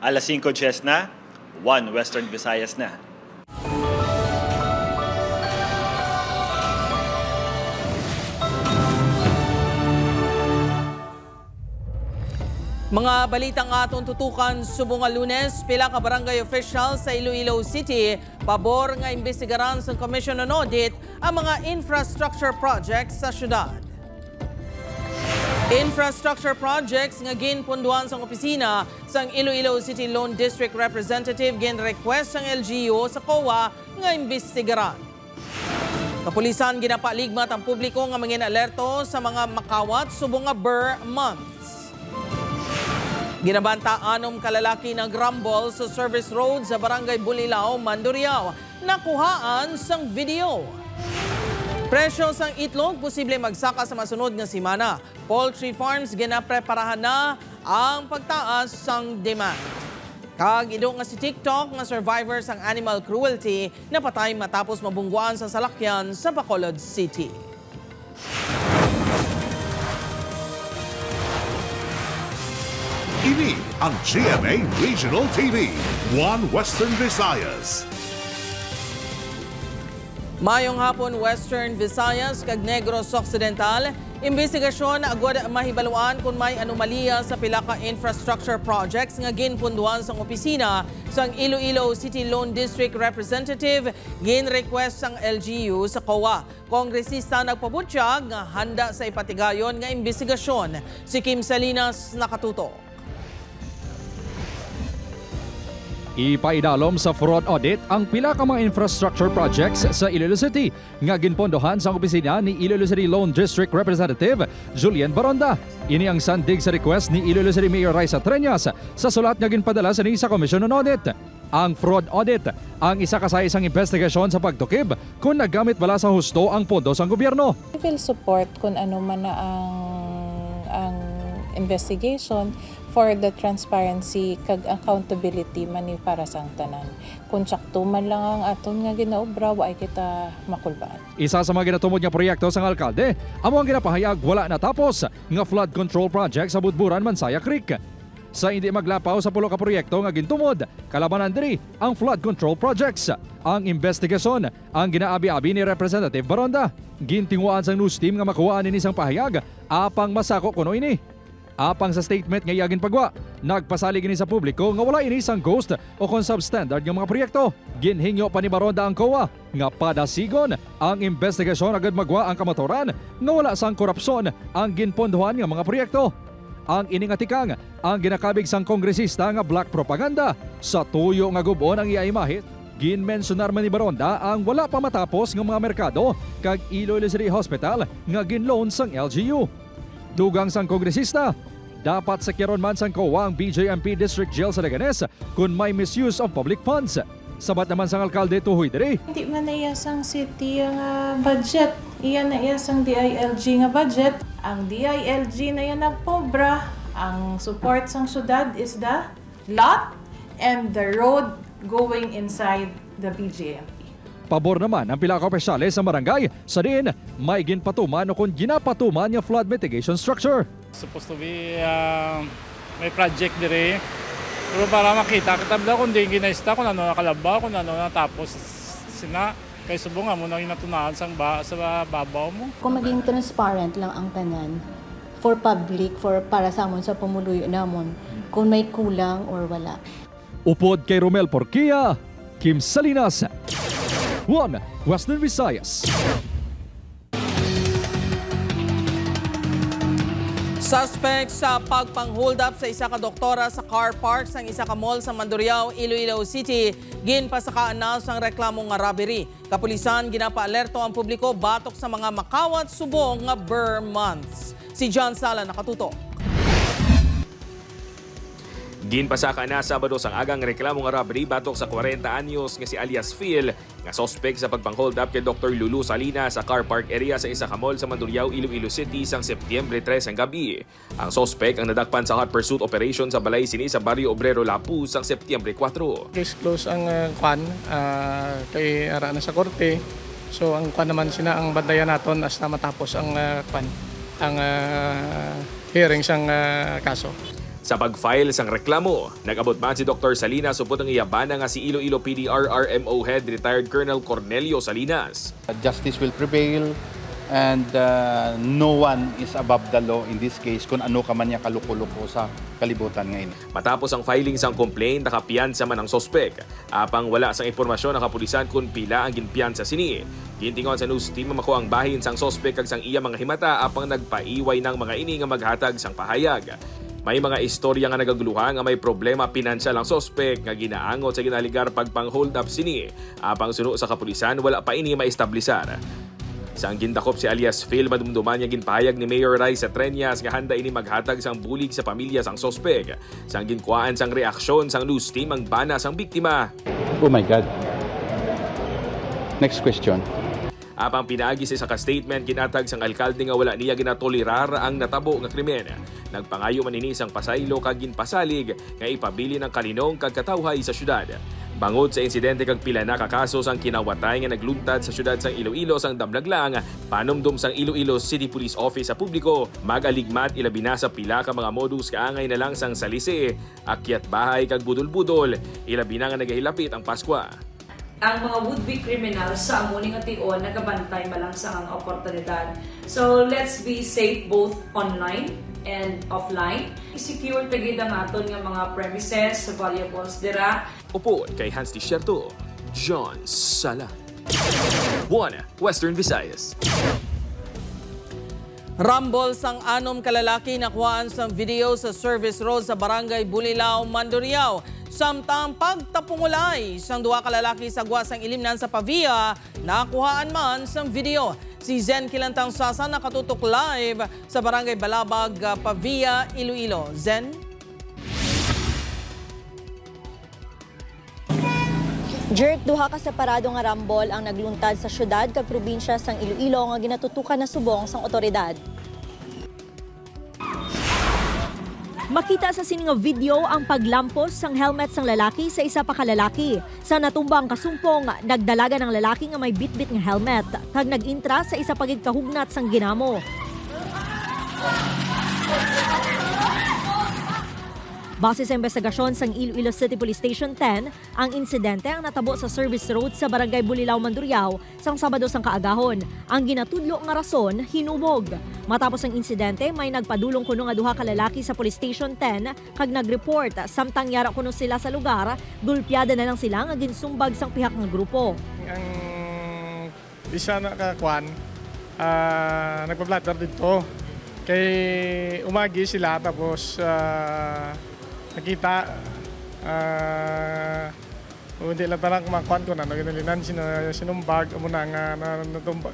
Alas 5:10 na, 1 Western Visayas na. Mga balitang atong tutukan subong nga Lunes, pila ka barangay official sa Iloilo City pabor nga imbestigaran sa Commission on Audit ang mga infrastructure projects sa syudad. Infrastructure projects nga ginpunduan sa opisina sang Iloilo City Loan District Representative gin-request sang LGU sa COA nga imbestigaran. Kapulisan ginapaligmat ang publiko nga mangin alerto sa mga makawat subong nga Burr months. Ginabanta 6 kalalaki ng grumble sa service road sa Barangay Bulilao, Mandurriao. Nakuhaan sang video. Presyo sang itlog posible magsaka sa masunod nga semana. Poultry farms ginapreparahan na ang pagtaas sang demand. Kag ido nga si TikTok nga survivor sang animal cruelty napatay matapos mabungguan sa salakyan sa Bacolod City. Ini ang GMA Regional TV, 1 Western Visayas. Mayong hapon Western Visayas kag Negros Occidental, imbestigasyon agwad mahibaluan kung may anomalya sa pila ka infrastructure projects nga ginpunduan sa opisina sang Iloilo City Loan District Representative gin-request sang LGU sa COA. Kongresista nagpabutyag nga handa sa ipatigayon nga imbestigasyon. Si Kim Salinas nakatuto. Ipaidalom sa fraud audit ang pila ka mga infrastructure projects sa Iloilo City nga ginpondohan sa opisina ni Iloilo City Loan District Representative Julian Baronda. Ini ang sandig sa request ni Iloilo City Mayor Raisa Treñas sa sulat nga ginpadala sa sa Commission on Audit. Ang fraud audit ang isa ka sa isang investigasyon sa pagtukib kung naggamit bala sa husto ang pondo sa gobyerno. We will support kung ano man na ang investigation for the transparency kag accountability mani para sa tanan. Kung sakto man lang ang aton nga ginaobra, ay kita makulbaan. Isa sa mga ginatumod nga proyekto sa alkalde, amo ang ginapahayag wala natapos nga flood control project sa Budburan, Mansaya Creek. Sa hindi maglapaw sa pulo ka proyekto nga gintumod, kalabanan diri ang flood control projects. Ang investigasyon ang ginaabi-abi ni Representative Baronda. Gintinguan sang news team nga makuhaan ni isang pahayag apang masako kuno ini. Apang sa statement nga iyagin pagwa, nagpasalig ini sa publiko nga wala ini sang ghost o kung substandard nga mga proyekto. Ginhingyo pa ni Baronda ang COA nga padasigon ang investigasyon agad magwa ang kamatoran nga wala sang korupsyon ang ginpondohan nga mga proyekto. Ang iningatikang ang ginakabig sang kongresista nga black propaganda sa tuyo nga gubon ang iaimahe. Ginmensionar man ni Baronda ang wala pa matapos ng mga merkado kag Iloilo City Hospital nga ginloan sang LGU. Dugang sang kongresista, dapat sakyaron man sang COA ang BJMP District Jail sa Leganes kung may misuse of public funds. Sabat naman sang alkalde tuhoy diri. Hindi man na iyasang city nga budget. Iyan na iyasang DILG nga budget. Ang DILG na yan nagpobra. Ang support sang syudad is the lot and the road going inside the BJMP. Pabor naman ang pila ka opisyales sa barangay sa diin may ginpatuman o kung ginapatuman yung flood mitigation structure. Supposed to be may project dire. Pero para makita kitabla kung di ginaista kung ano nakalaba, kung ano natapos sina kay subong nga mo nang inatunahan sa babaw mo. Kung maging transparent lang ang tanan for public, for para sa amon sa pumuluyo namon, kung may kulang or wala. Upod kay Romel Porquia, Kim Salinas, 1 Western Visayas. Suspect sa pagpang-hold up sa isa ka doktora sa car park sang isa ka mall sa Mandurriao, Iloilo City, ginpasakaan na sang reklamo nga robbery. Kapulisan ginapa-alerto ang publiko batok sa mga makawat subong nga Burr months. Si John Sala nakatuto. Ginpasaka na Sabado sang agang reklamo nga robbery batok sa 40 anyos nga si alias Phil nga suspect sa pagpang-hold up kay Dr. Lulu Salinas sa car park area sa isa ka mall sa Mandurriao, Iloilo City sang Setyembre 3 ang gabi. Ang suspect ang nadakpan sa hot pursuit operation sa balay sini sa Barrio Obrero, Lapu sang Setyembre 4. Case close ang kay ara na sa korte. So ang kwan naman sina ang bandayan naton as na matapos ang hearing sang kaso. Sa pag-file sang reklamo, nag-abot man si Dr. Salinas upod ang iyabana nga si Iloilo PDR RMO Head Retired Colonel Cornelio Salinas. Justice will prevail and no one is above the law in this case kung ano ka man niya kaluko-luko sa kalibutan ngayon. Matapos ang filing sang complaint, nakapiyansa man ang sospek. Apang wala sang impormasyon ng kapulisan kung pila ang ginpiyansa sini. Gintingon sa news team mako ang bahin sang sospek kag sang iya mga himata apang nagpaiway ng mga ini nga maghatag sang pahayag. May mga istorya nga nagaguluhan nga may problema pinansyal ang sospek nga ginaangot sa ginaligar pagpang-hold up sini. Apang suno sa kapulisan, wala pa ini maestablisar. Sa ang gindakop si alias Phil, madumduman niya ginpahayag ni Mayor Rai sa Treñas nga handa ini maghatag sang bulig sa pamilya sang sospek. Sa ang ginkuhaan sang reaksyon sang news team ang bana sang biktima. Oh my God. Next question. Apang pinaagi sa ka-statement ginatag sang alkalde nga wala niya ginatolerar ang natabo nga krimen. Nagpangayo man ini sang pasaylo kag ginpasalig nga ipabili ng kalinong kag katawhay sa syudad. Bangod sa insidente kag pila na kakaso sang kinawatay nga nagluntad sa syudad sang Iloilo sang damlaglang, panumdum sang Iloilo City Police Office sa publiko, mag-aligmat ilabi na sa pila ka mga modus kaangay na lang sang salisi, akyat bahay kag budol-budol, ilabi na nga nagahilapit ang Paskwa. Ang mga would-be criminals sa amuning at tion nagabantay malang sa ang oportunidad. So let's be safe both online and offline. I-secure tagid ang aton nga mga premises, valuables dira. Upo kay Hans Tisierto, John Sala. 1 Western Visayas. Rumble sang 6 kalalaki nakuhaan sang video sa service road sa Barangay Bulilao, Mandurriao. Samtang pagtapungulay sang 2 kalalaki sa guwasang ilimnan sa Pavia, nakuhaan man sang video. Si Zen Kilantang Sasa nakatutok live sa Barangay Balabag, Pavia, Iloilo. Zen? Jerk, duha ka separado nga rambol ang nagluntad sa syudad kag probinsya sang Iloilo nga ginatutukan na subong sang otoridad. Makita sa sining video ang paglampos sang helmet sang lalaki sa isa pa ka lalaki. Sa natumbang kasumpong, nagdalaga ng lalaki nga may bitbit nga helmet kag nag-intra sa isa pagid kahugnat sang ginamo. Base sa investigasyon sang Iloilo City Police Station 10, ang insidente ang natabo sa service road sa Barangay Bulilao, Mandurriao sang Sabado sang kaagahon. Ang ginatudlo nga rason, hinubog. Matapos ang insidente, may nagpadulong kuno nga 2 ka lalaki sa Police Station 10 kag nag-report samtang yara kuno sila sa lugar, gulpyada na lang sila nga ginsumbag sang pihak nga grupo. Ang isa na kakwan, nagpa-blatter dito. Kay umagi sila tapos nakita, hindi lang tarang kumakuan ko na, ginalinan, sinumbag, muna nga,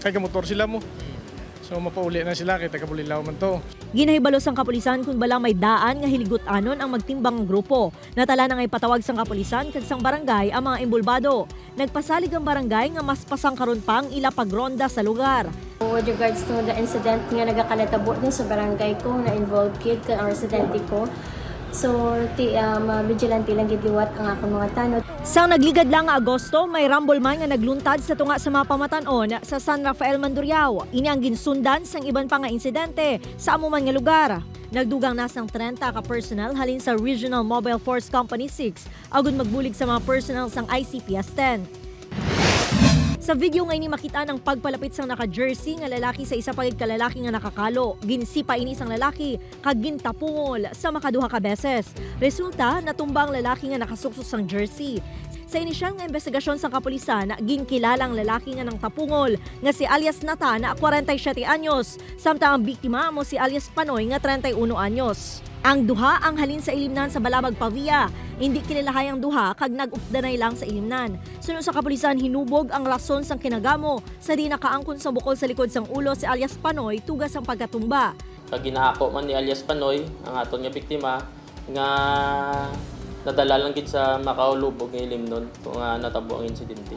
kay kamotor sila mo. So mapauli na sila, kay taga-Bulilaw man to. Ginahibalos ang kapulisan kung bala may daan nga hiligot-anon ang magtimbang ng grupo. Natala na ngay patawag sang kapulisan kag sang barangay ang mga imbulbado. Nagpasalig ang barangay nga mas pasang karon pang ila pagronda sa lugar. With regards to the incident nga nagakanatabo din sa barangay ko na involved kid ka ang residente ko. So, vigilante lang gidiwat ang akong mga tanod. Sang nagligad lang nga Agosto, may rumble man nga nagluntad sa tunga sa mga pamatanon sa San Rafael, Mandurriao. Ini ang ginsundan sang iban pa nga insidente sa amuman nga lugar. Nagdugang nasang 30 ka personnel halin sa Regional Mobile Force Company 6 agud magbulig sa mga personnel sang ICPS 10. Sa video nga ini makita ng pagpalapit sang naka-jersey nga lalaki sa isa pagid ka lalaki nga nakakalo. Ginsipa ini sang lalaki kag gintapungol sa makaduha ka beses. Resulta, natumba ang lalaki nga nakasuksok sang jersey. Sa inisyal nga investigasyon sang kapulisan, ginkilala ang lalaki nga nang tapungol nga si alias Nata na 47 anyos, samtang ang biktima mo si alias Panoy nga 31 anyos. Ang duha ang halin sa ilimnan sa Balabag, Pavia. Hindi kilalahay ang duha kag nag-updanay lang sa ilimnan. Sunod sa kapulisan, hinubog ang rason sang kinagamo sa di nakaangkon sa bukol sa likod sang ulo si alias Panoy tugas ang pagkatumba. Pag ginahako man ni alias Panoy, ang aton nga biktima, nga nadala lang gid sa makaulubog nga ilimnon kung natabo ang insidente.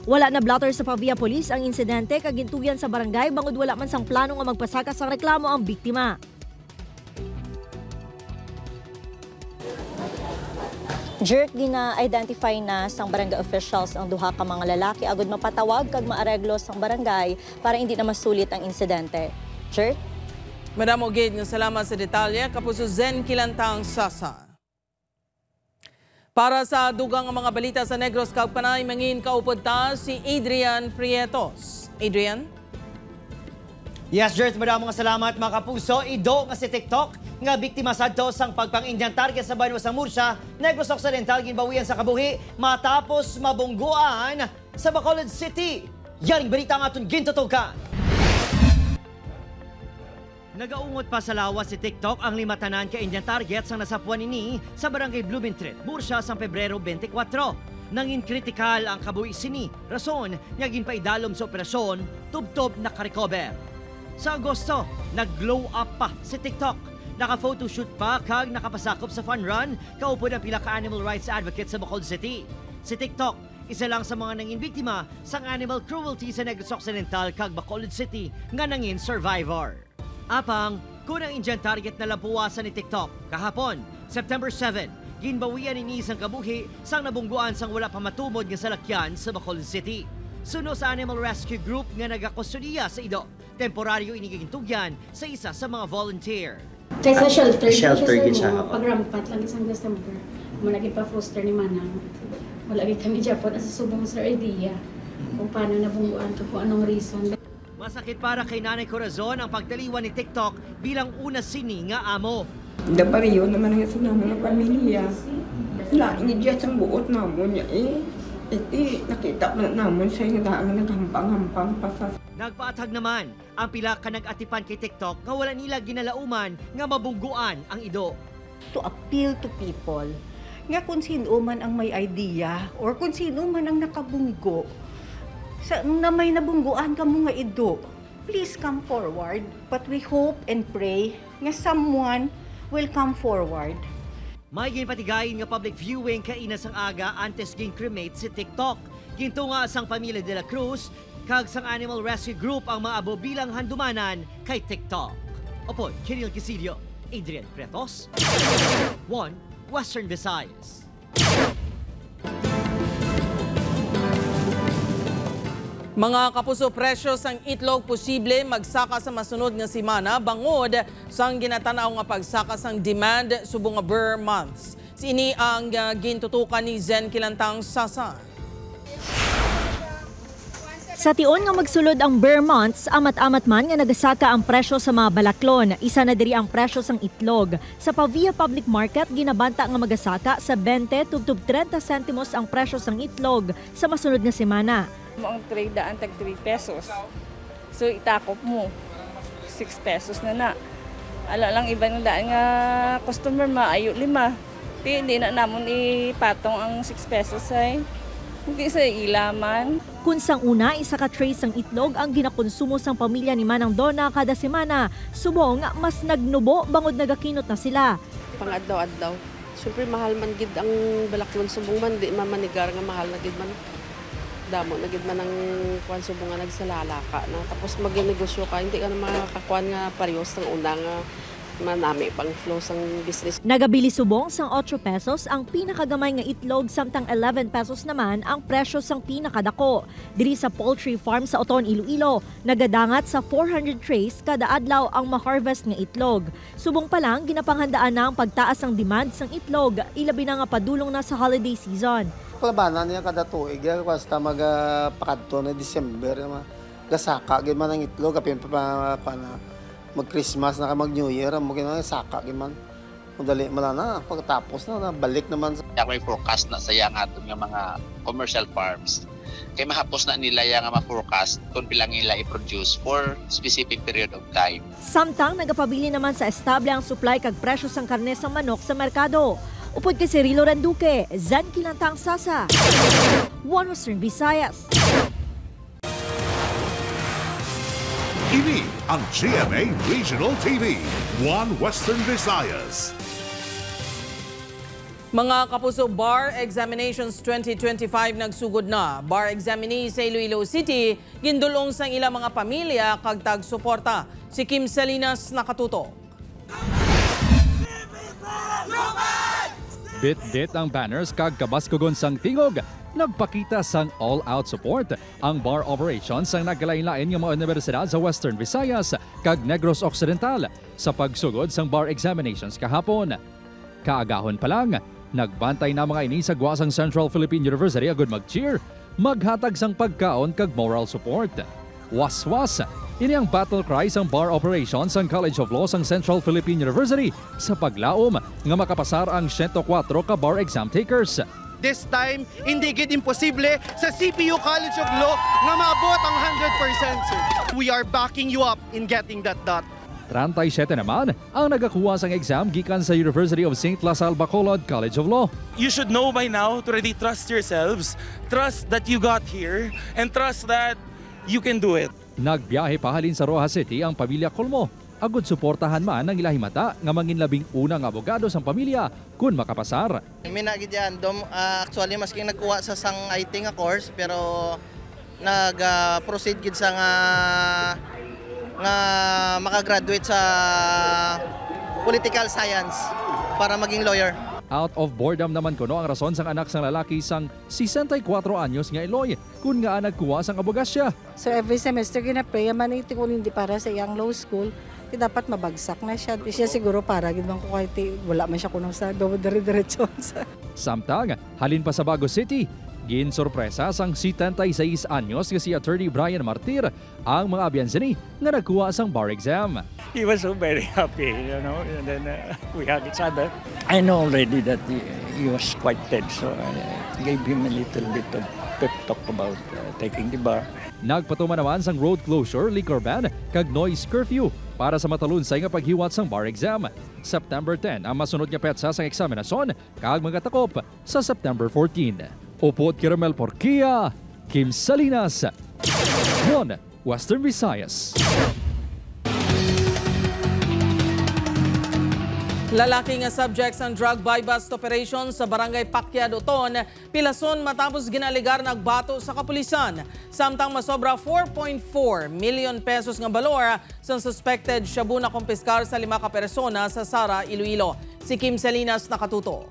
Wala na blotter sa Pavia Police ang insidente kag gintuyan sa barangay bangod wala man sang plano nga magpasaka sang reklamo ang biktima. Jerk, gina-identify na sang barangay officials ang duha ka mga lalaki agud mapatawag kag maareglo sang barangay para hindi na masulit ang insidente. Jerk? Madamo gid nga salamat sa detalye kapuso Zen Kilantang Sasa. Para sa dugang nga mga balita sa Negros kag Panay, mangin kaupod ta si Adrian Prietos. Adrian? Yes, Jers, maraming salamat mga kapuso. Ido nga si TikTok nga biktima sadto sang pagpang-Indian target sa Banwa sa Murcia, Negros Occidental ginbawian sa kabuhi matapos mabungguan sa Bacolod City. Yaring balita nga aton gintutukan. Nagaungot pa sa lawas si TikTok ang limatanan ka Indian target sang nasapuan nini sa Barangay Blumentritt, Murcia sa Pebrero 24. Nangin kritikal ang kabuhi sini, rason nga ginpaidalom sa operasyon, tubtob nakarecover. Sa Agosto, nag-glow up pa si TikTok. Naka-photoshoot pa kag nakapasakop sa fun run, kaupod ang pila ka animal rights advocate sa Bacolod City. Si TikTok, isa lang sa mga nangin biktima sang animal cruelty sa Negros Occidental kag Bacolod City nga nangin survivor. Apang, kung ang Indian target na labuwasan ni TikTok, kahapon, September 7, ginbawian ni isang kabuhi sang nabungguan sang wala pa matumod nga salakyan sa Bacolod City. Suno sa Animal Rescue Group nga nagakustodiya sa ido, temporaryo inigigintugyan sa isa sa mga volunteer. Kaysa shelter siya mo, pagrampat lang isang December, malagi pa foster ni Manang. Malagi kami dyan po, nasa subong sa idea kung paano nabungguan ka, kung anong reason. Masakit para kay Nanay Corazon ang pagdaliwan ni TikTok bilang una sini nga amo. Dapariyo naman ang isa naman ng pamilya. Laing dyan sa buot naman niya Iti, nakita mo naman siya yung dami naghampang-hampang pa sa... Nagpaatag naman ang pila ka nag-atipan kay TikTok nga wala nila ginalauman nga mabungguan ang ido. To appeal to people nga kung sino man ang may idea or kung sino man ang nakabunggo na may nabungguan ka mo nga ido, please come forward. But we hope and pray nga someone will come forward. May ginpatigayin nga public viewing kaina sang aga antes gin-cremate si TikTok. Ginto nga sang pamilya de la Cruz kag sang Animal Rescue Group ang maabo bilang handumanan kay TikTok. Opo, Kiril Gisilio, Adrian Prietos, 1 Western Visayas. Mga kapuso, presyo sang itlog posible magsaka sa masunod nga semana bangod sang ginatanaw nga pagsaka sang demand subong nga Burr months. Sini ang gintutukan ni Zen Kilantang Sasa. Sa tion nga magsulod ang Burr months, amat-amat man nga nagasaka ang presyo sa mga balaklon. Isa na diri ang presyo sang itlog. Sa Pavia Public Market, ginabanta nga magasaka sa 20 tubtub 30 sentimos ang presyo sang itlog sa masunod nga semana. Ang trade daan tag 3 pesos. So itakop mo 6 pesos na. Ala lang iba ng daan nga customer maayo 5. Hindi na namon ipatong ang 6 pesos ay hindi sa ilaman. Kung sang una, isa ka tray sang itlog ang ginakonsumo sang pamilya ni Manang Donna kada semana, subong mas nagnubo bangod nagakinot na sila. Pang-adlaw-adlaw. Siyempre mahal man gid ang balaklon subong man, di mamanigar nga mahal na gid man. Damo na gid man ang kuan subong nga nagsalalaka na. Tapos magnegosyo ka, hindi ka na makakakuan nga parehos ng una nga manami pang flow sang business. Nagabili subong sang 8 pesos ang pinakagamay nga itlog samtang 11 pesos naman ang presyo sang pinakadako. Diri sa poultry farm sa Oton, Iloilo, nagadangat sa 400 trays kada adlaw ang ma-harvest nga itlog. Subong pa lang ginapanghandaan na ang pagtaas ng demand sang itlog, ilabi na nga padulong na sa holiday season. Labanan niya kada tuig, basta magpakadto na December, gasaka gid man ang itlog kapin pa mag-Christmas na mag-New Year, mo gina saka gid man. Madali man na pagkatapos na balik naman sa may forecast na sa yang aton nga mga commercial farms. Kay mahapos na nila yang ma-forecast kung bilang nila i-produce for specific period of time. Samtang nagapabili naman sa estable ang supply kag presyo sang karne sang manok sa merkado. Upod kay Cirilo Randuque, Zen Kilantang Sasa, 1 Western Visayas. Ini ang GMA Regional TV, 1 Western Visayas. Mga kapuso, Bar Examinations 2025 nagsugod na. Bar examinee sa Iloilo City, gindulong sang ilang mga pamilya kag tag-suporta. Si Kim Salinas nakatuto. Bit-bit ang banners kag kabaskugon sang tingog nagpakita sang all-out support ang bar operations ang nagkalain-lain ng mga universidad sa Western Visayas kag Negros Occidental sa pagsugod sang bar examinations kahapon. Kaagahon pa lang, nagbantay na mga ini sa guwasang Central Philippine University agud mag-cheer, maghatag sang pagkaon kag moral support. Was-was, ini ang battle cry sang bar operations ang College of Law sang Central Philippine University sa paglaom nga makapasar ang 104 ka bar exam takers. This time, hindi gid imposible sa CPU College of Law nga maabot ang 100%. Sir. We are backing you up in getting that done. 37 naman ang nagakuha sang exam gikan sa University of St. La Salle Bacolod College of Law. You should know by now to really trust yourselves, trust that you got here, and trust that you can do it. Nagbiyahe pahalin sa Rojas City ang pamilya Colmo. Agud suportahan man ang ilahimata nga manginlabing unang abogado sang pamilya kun makapasar. Minagid yan. Actually, masking nagkuha sa sang IT nga course, pero nag-proceed gid sa nga makagraduate sa political science para maging lawyer. Out of boredom naman kuno ang rason sang anak sang lalaki sang 64 anyos nga Eloy kun nga nagkuha sang abogasya. So every semester ginapray man iti kun hindi para sa iyang law school, dapat mabagsak na siya. Di siya siguro para gid man ko kahit wala man siya kuno sa dire-diretso. Samtang halin pa sa Bago City, ginsurpresa sang 76 anyos nga si Attorney Brian Martir ang mga abiyansini nga nagkuha sang bar exam. He was so very happy, and then we hugged each other. I know already that he was quite tense, so I gave him a little bit of pep talk about taking the bar. Nagpatuman naman sang road closure, liquor ban, kag noise curfew para sa matalunsay nga paghiwat sang bar exam. September 10 ang masunod nga petsa sang eksaminasyon kag magatakop sa September 14. Upod Kiramel Porquia, Kim Salinas, 1 Western Visayas. Lalaki nga subject ng drug buy-bust operation sa Barangay Pacquiao, Oton, pilason matapos ginaligar nagbato sa kapulisan. Samtang masobra 4.4 million pesos nga balor sa suspected shabu na kumpiskar sa 5 ka persona sa Sara, Iloilo. Si Kim Salinas nakatuto.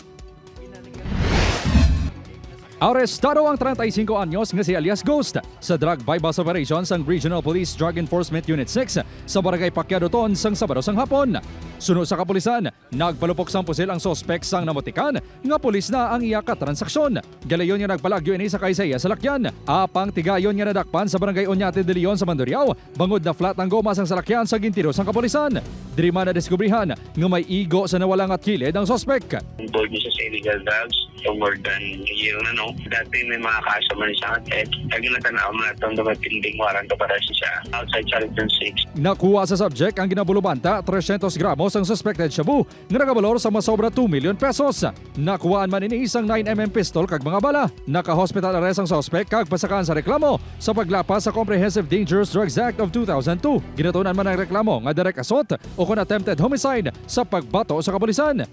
Arestado ang 35 anyos nga si alias Ghost sa drug buy-bust operation sang Regional Police Drug Enforcement Unit 6 sa Barangay Pacquiao, Oton sang Sabado sang hapon. Suno sa kapulisan, nagpalupok sang pusil ang sospek sang namutikan nga pulis na ang iya ka transaksyon. Galayon nga nagpalagyo ini sa kaysaya sa lakyan. Apang tigayon nga nadakpan sa Barangay Oñate de Leon sa Mandurriao, bangod na flat ang goma sang salakyan sa gintiro sang kapulisan. Diri man na diskubrihan nga may igo sa nawalang at kilid ang sospek. Involved siya sa illegal drugs for more than a year na no. Dati may mga kaso man sa atin. Lagi na tanaw mo na itong dumatinding warrant para siya outside Charlton 6. Nakuha sa subject ang ginabulubanta 300 gramos ang suspected shabu nga nagabalor sa masobra 2 million pesos. Nakuhaan man ini isang 9mm pistol kag mga bala. Naka-hospital arrest ang suspect kag pasakan sa reklamo sa paglapas sa Comprehensive Dangerous Drugs Act of 2002. Ginatunan man ang reklamo nga direct assault o kung attempted homicide sa pagbato sa kapulisan.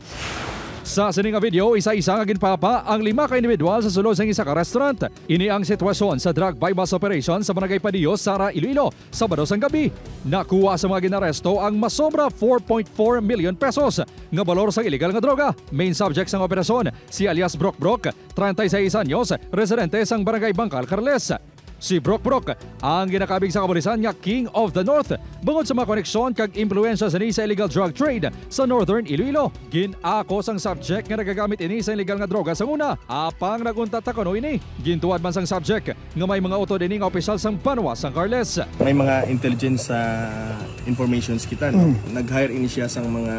Sa sining nga video, isa-isa nga ginpapa ang 5 ka individual sa sulod sang isa ka restaurant. Ini ang sitwasyon sa drug buy-bust operation sa Barangay Padillo, Sara, Iloilo, Sabado sang gabi. Nakuha sa mga ginaresto ang masobra 4.4 million pesos nga balor sa illegal nga droga. Main subject sang operasyon si alias Brock, 36 anyos, residente sang Barangay Bangkal, Carles. Si Brock ang ginakabig sa kapulisan nga King of the North bungod sa mga koneksyon kag impluensya sa illegal drug trade sa Northern Iloilo. Ginako sang subject nga nagagamit ini sa illegal nga droga sa una. Apang naguntat kuno ini. Gintuad man sang subject nga may mga auto dinhi nga opisyal sang Banwa sang Carles. May mga intelligence informations kita no. Nag-hire ini siya sang mga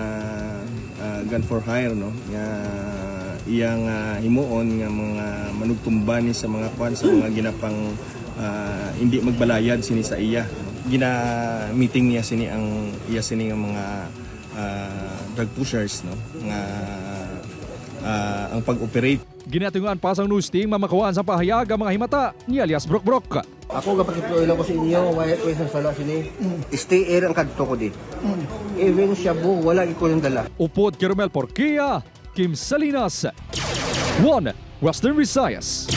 gun for hire no. Nga iyang himuon nga mga manugtumban ni sa mga kwan sa mga ginapang hindi magbalayad sini sa iya. Gina-meeting niya sini ang iya sini nga mga drug pushers no nga ang pag-operate. Ginatungan pa sang news team mamakuan sa pahayag ang mga himata ni alias Brock. Ako kapag iploy lang ko sa inyo, wait sa sala sini. Stay air ang kadto ko di. Even shabu wala iko yung dala. Upod Kiramel Porquia, Kim Salinas, 1 Western Visayas.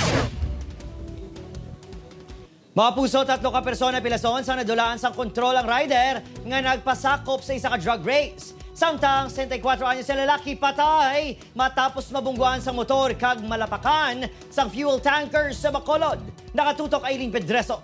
Mga puso, 3 ka persona pilason sa nadulaan sang kontrol ang rider nga nagpasakop sa isa ka drug race Samtang 64 anyos sa lalaki patay matapos mabungguan sa motor kag malapakan sa fuel tanker sa Bacolod. Nakatutok Aileen Pedreso.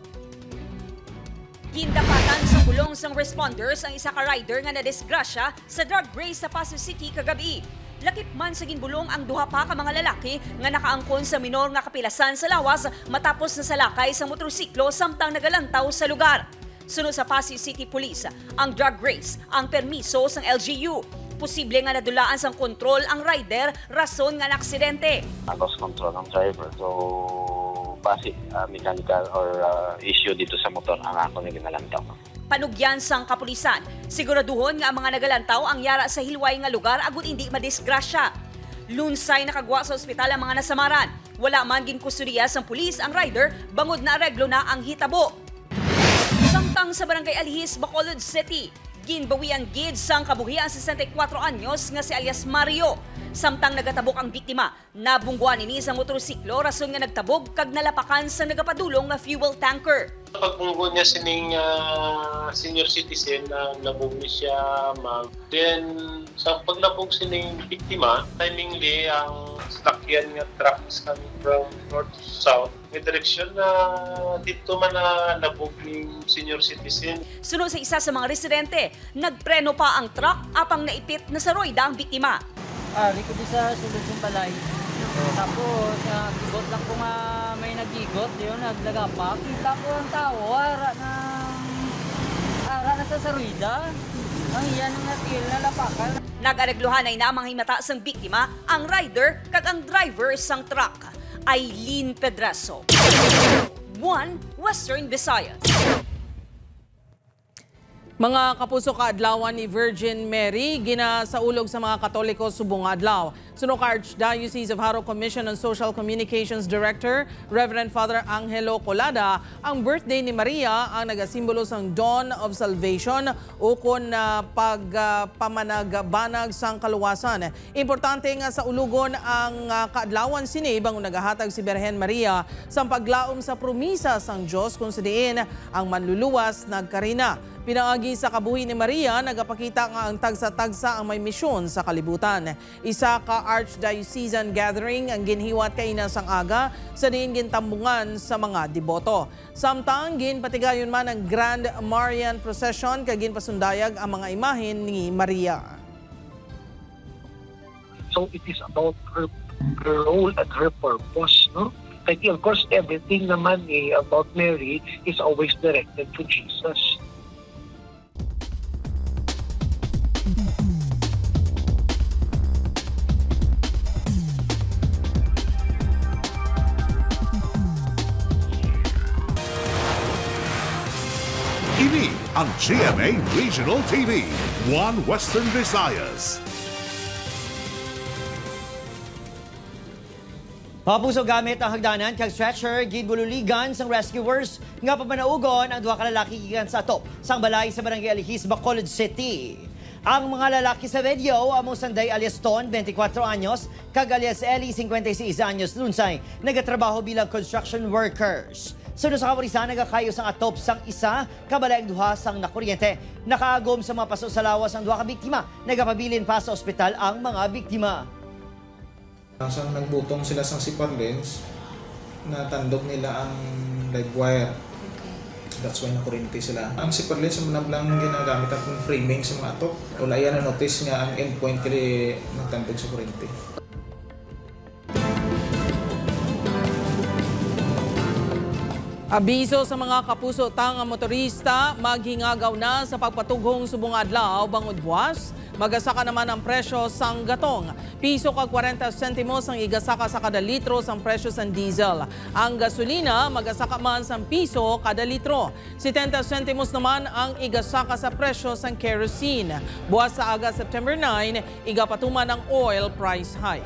Gindapatan sa bulong sang responders ang isa ka rider nga nadisgrasya sa drug race sa Pasay City kagabi. Lakip man sa ginbulong ang duha pa ka mga lalaki nga nakaangkon sa minor nga kapilasan sa lawas matapos na salakay sa motorsiklo samtang nagalantaw sa lugar. Sunod sa Pasay City Police, ang drug race ang permiso sang LGU. Posible nga nadulaan sang kontrol ang rider rason nga naksidente. Lost control ng driver. So, basic mechanical or issue dito sa motor ang ako na ginalantaw. Panugyan sang kapulisan, siguraduhon nga ang mga nagalantaw ang yara sa hilway nga lugar agud hindi madisgrasya. Lunsay nakagwa sa ospital ang mga nasamaran. Wala man ginkusuriya sang pulis ang rider, bangod na areglo na ang hitabo. Samtang sa Barangay Alihis, Bacolod City, ginbawian gid sang kabuhian 64 anyos nga si alias Mario. Samtang nagatabok ang biktima, nabungguan ini sa motorsiklo rason nga nagtabog kag nalapakan sa nagapadulong nga fuel tanker. Pagbunggo niya sining senior citizen na nabog ni siya then sa paglabog sining biktima, timingly ang sakyan nga truck is coming from north to south. May direksyon na dito man na nabog ni senior citizen. Sunod sa isa sa mga residente, nagpreno pa ang truck apang naipit na sa roida ang biktima. Riko di sa sulod yung balay. Tapos, gigot lang ko nga may nagigot, yun, naglagapak. Kita ko ang tao, ara na sa saruida. Ang iyan ng natil na lapakan. Nag-aregluhan ay namang himata sang biktima, ang rider kag ang driver sang truck. Aileen Pedreso. 1 Western Visayas. Mga kapuso kaadlawan ni Virgin Mary, ginasaulog sa mga Katoliko subong adlaw. Suno ka Archdiocese of Haro Commission on Social Communications Director, Reverend Father Angelo Colada, ang birthday ni Maria ang nagasimbolo sang Dawn of Salvation ukon na pagpamanagbanag sang kaluwasan. Importante nga sa ulugon ang kaadlawan sini bang nagahatag si Birhen Maria sa paglaom sa promisa sang Diyos kung sa diin ang manluluwas nagkarina. Pinaagi sa kabuhi ni Maria, nagapakita nga ang tagsa-tagsa ang may misyon sa kalibutan. Isa ka Archdiocesan gathering ang ginhiwat kaina sang aga sa diin gintambungan sa mga deboto. Samtang ginpatigayon man ang Grand Marian Procession kag ginpasundayag ang mga imahen ni Maria. So it is about her role and her purpose, no? I think of course everything naman about Mary is always directed to Jesus. Ini ang GMA Regional TV, 1 Western Visayas. Papuso gamit ang hagdanan kag stretcher gidbululigan sang rescuers nga pamanaugon ang duha ka lalaki gikan sa atop sang balay sa Barangay Alihis, Bacolod City. Ang mga lalaki sa video among Sanday alias Ton, 24 anyos, kag alias Ellie, 56 anyos, lunsay nagatrabaho bilang construction workers. Sunod sa kapulisan, nagakayo sang atop sang isa, kabalay ang duha sang nakuryente. Nakaagom sa mga paso sa lawas ang duha ka biktima. Nagapabilin pa sa ospital ang mga biktima. Nasa nagbutong sila sang zipper lens, natandog nila ang live wire. That's why nakuryente sila. Ang zipper lens ang lang ginagamit ang framing sa mga atop. Wala yan na-notice nga ang endpoint kaya nagtandog sa kuryente. Abiso sa mga kapuso tang motorista, maghingagaw na sa pagpatughong subong adlaw bangod buwas. Magasaka naman ang presyo sang gatong. Piso kag 40 sentimos ang igasaka sa kada litro sang presyo sang diesel. Ang gasolina magasaka man sang piso kada litro. 70 sentimos naman ang igasaka sa presyo sang kerosene. Buwas sa aga September 9, igapatuman ang oil price hike.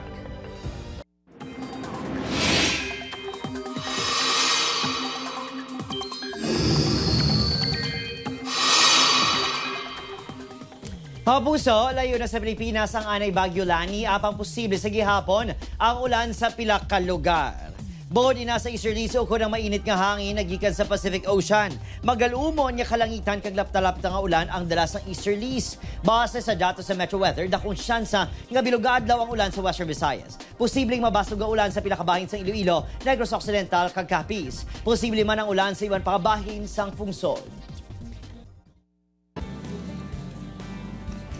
Kapuso, layo na sa Pilipinas ang anay Bagyo Lani apang posible sa gihapon ang ulan sa pila ka lugar. Bukod ina sa easterlies ukod ang mainit nga hangin nagikan sa Pacific Ocean. Magalumon nga kalangitan kag lapta-lapta nga ulan ang dalas ng easterlies. Base sa datos sa Metro Weather, dakong syansa nga biluga adlaw ang ulan sa Western Visayas. Posibleng mabasog nga ulan sa pinakabahin sa Iloilo, Negros Occidental kag Capiz. Posible man ang ulan sa iban pakabahin sang pungsod.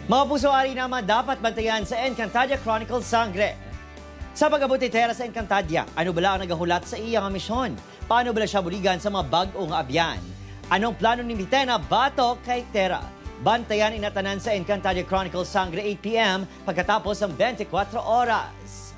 Mga puso-ari naman dapat bantayan sa Encantadia Chronicles Sangre. Sa pag-abot ni Tera sa Encantadia, ano bala ang nagahulat sa iyang misyon? Paano bala siya buligan sa mga bag-o nga abyan? Anong plano ni Mitena bato kay Tera? Bantayan inatanan sa Encantadia Chronicles Sangre 8 p.m. pagkatapos ng 24 oras.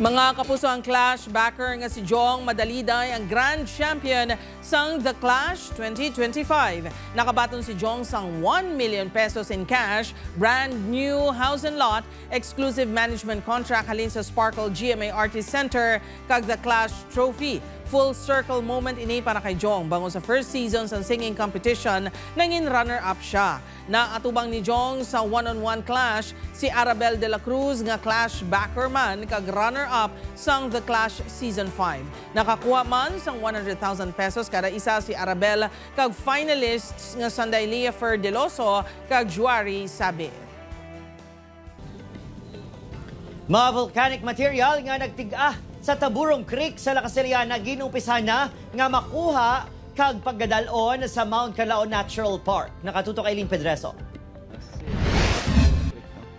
Mga kapuso, ang Clash backer nga si Jong Madaliday ang Grand Champion sang The Clash 2025. Nakabaton si Jong sang 1 million pesos in cash, brand new house and lot, exclusive management contract halin sa Sparkle GMA Artist Center kag The Clash Trophy. Full circle moment ini para kay Jong bangon sa first season sa singing competition, nangin runner-up siya. Naatubang ni Jong sa one-on-one clash si Arabel de la Cruz nga Clash backer man kag runner-up sang The Clash Season 5. Nakakuha man sang 100,000 pesos kada isa si Arabel kag finalists nga Sunday Leah Fer Deloso kag Juari Sabir. Mga volcanic material nga nagtig-ah sa Taburong Creek sa Lacaseriana ginumpisa na nga makuha kag paggadalon sa Mount Canlaon Natural Park. Nakatutok kay Lynn Pedreso.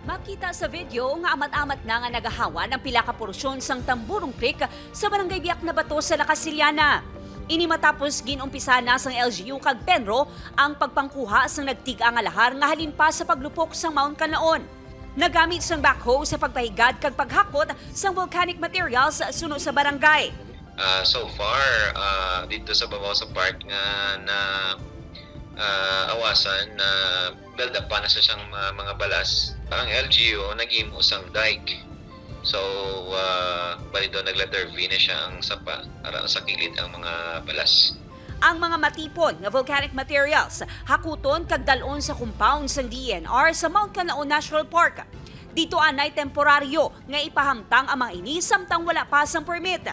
Makita sa video nga amat-amat na nga nagahawa ng pila ka porsyon sang Tamburong Creek sa barangay Biak na Bato sa Lacaseriana. Ini matapos ginumpisa na sang LGU kag Penro ang pagpangkuha sang nagtig-a nga lahar nga halin pa sa paglupok sang Mount Canlaon. Nagamit sang backhoe sa pagpahigad kag paghakot sang volcanic materials suno sa barangay. So far, dito sa babaw sa park nga na awasan na build up pa na sa siyang mga balas. Ang LGU nag-imo sang dike. So, bali doon nag-letter V na siya ang sapa para sa kilid ang mga balas. Ang mga matipon nga volcanic materials hakuton kag dalon sa compound sang DNR sa Mount Canlaon National Park. Dito anay temporaryo nga ipahamtang ang mga ini samtang wala pa sang permit.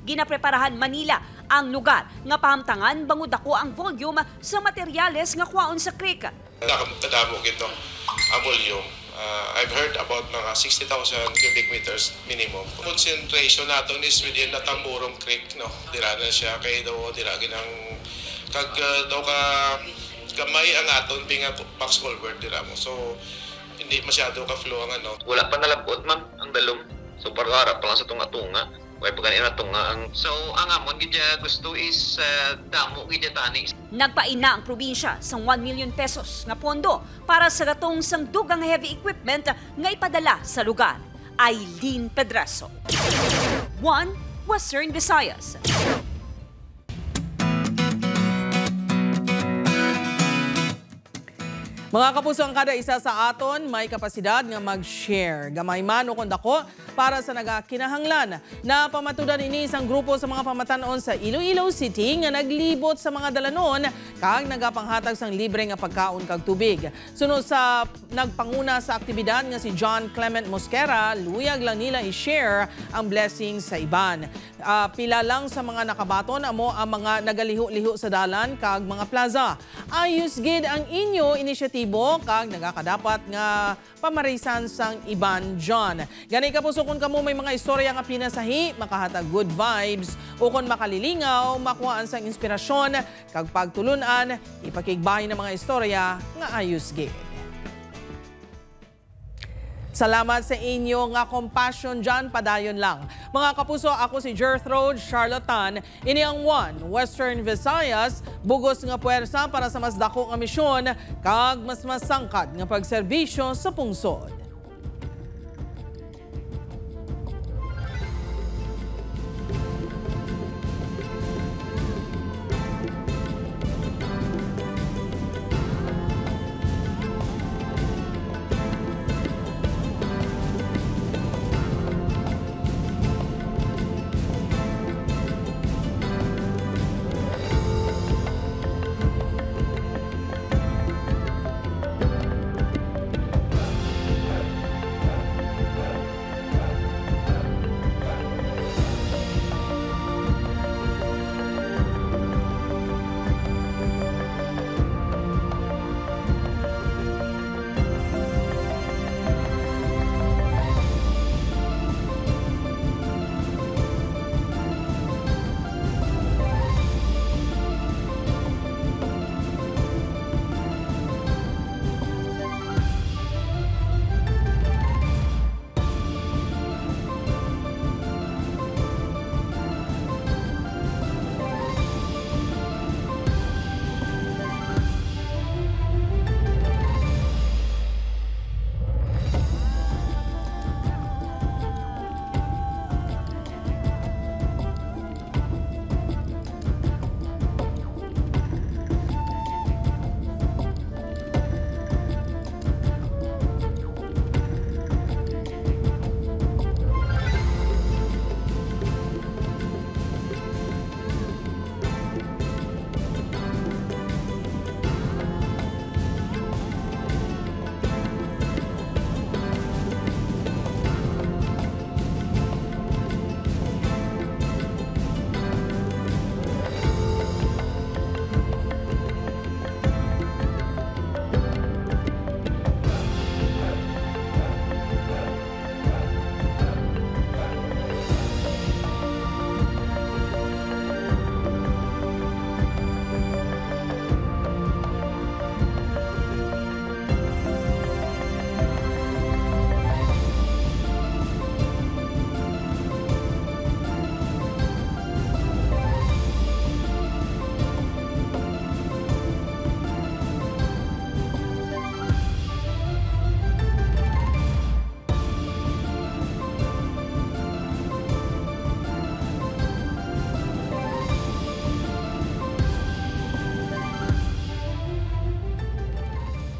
Ginapreparahan Manila ang lugar nga pahamtangan bangod ako ang volume sa materyales nga kuwaon sa creek. Nakadamo gito ang volume. I've heard about mga 60,000 cubic meters minimum. Concentration natin is within the Tamburong Creek, no? Dira na siya kay daw dira ginang kag daw ka gamay ang aton binga box culvert dira mo. So hindi masyado ka flow ang ano. Wala pa nalabot ma'am ang dalom. So para pa lang sa tunga-tunga. Way pagkain na tunga ang so ang amon gidya gusto is damo gidya tani. Nagpaina ang probinsya sang 1 million pesos nga pondo para sa gatong sang dugang heavy equipment nga ipadala sa lugar. Aileen Pedreso, 1 Western Visayas. Mga kapuso, ang kada isa sa aton may kapasidad nga mag-share. Gamay man o kundako para sa nagakinahanglan. Napamatudan ini isang grupo sa mga pamatanon sa Iloilo City nga naglibot sa mga dalanon kag nagapanghatag sang libre nga pagkaon kag tubig. Sunod sa nagpanguna sa aktibidad nga si John Clement Mosquera, luyag lang nila i-share ang blessing sa iban. Pila lang sa mga nakabaton amo ang mga nagaliho-liho sa dalan kag mga plaza. Ayos gid ang inyo inisyatibo kag nagakadapat nga pamarisan sang iban John. Gani kapuso kung kamo may mga istorya nga pinasahi, makahatag good vibes o kung makalilingaw, makuhaan sang inspirasyon kag pagtulunan, ipakigbahin ng mga istorya nga ayos gid. Salamat sa inyo nga compassion dyan, padayon lang. Mga kapuso, ako si Gertrude Charlatan. Ini ang 1 Western Visayas, bugos nga puwersa para sa mas dako nga misyon, kag mas masangkad nga pagserbisyo sa pungsod.